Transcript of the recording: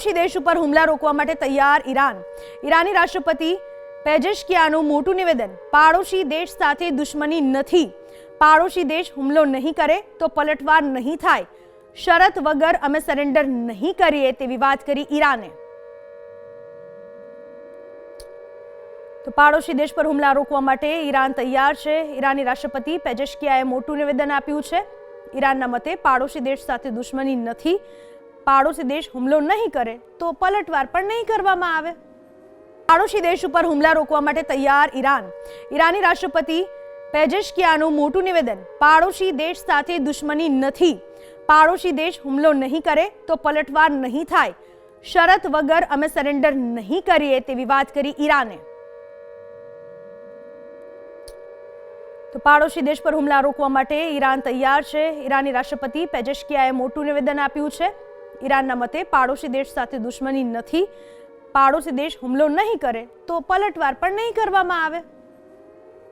પાડોશી દેશ ઉપર હુમલા રોકવા માટે તૈયાર ઈરાન। ઈરાની રાષ્ટ્રપતિ પેજેશ્કિયાનું મોટું નિવેદન। પાડોશી દેશ સાથે દુશ્મની નથી। પાડોશી દેશ હુમલો નહીં કરે તો પલટવાર નહીં થાય। શરત વગર અમે સરેન્ડર નહીં કરીએ તેવી વાત કરી ઈરાને। તો પાડોશી દેશ પર હુમલા રોકવા માટે ઈરાન તૈયાર છે। ઈરાની રાષ્ટ્રપતિ પેજેશ્કિયાએ મોટું નિવેદન આપ્યું છે। ઈરાનના મતે પાડોશી દેશ સાથે દુશ્મની નથી। પાડોશી દેશ હુમલો નહીં કરે તો પલટવાર પણ નહીં કરવામાં આવે। પાડોશી દેશ ઉપર હુમલા રોકવા માટે તૈયાર ઈરાન। ઈરાની રાષ્ટ્રપતિ પેજેશ્કિયાનું મોટું નિવેદન। પાડોશી દેશ સાથે દુશ્મની નથી। પાડોશી દેશ હુમલો નહીં કરે તો પલટવાર નહીં થાય। શરત વગર અમે સરેન્ડર નહીં કરીએ તેવી વાત કરી ઈરાને। તો પાડોશી દેશ પર હુમલા રોકવા માટે ઈરાન તૈયાર છે। ઈરાની રાષ્ટ્રપતિ પેજેશ્કિયાએ મોટું નિવેદન આપ્યું છે। ઈરાનના મતે પાડોશી દેશ સાથે દુશ્મની નથી। પાડોશી દેશ હુમલો નહીં કરે તો પલટવાર પણ નહીં કરવામાં આવે।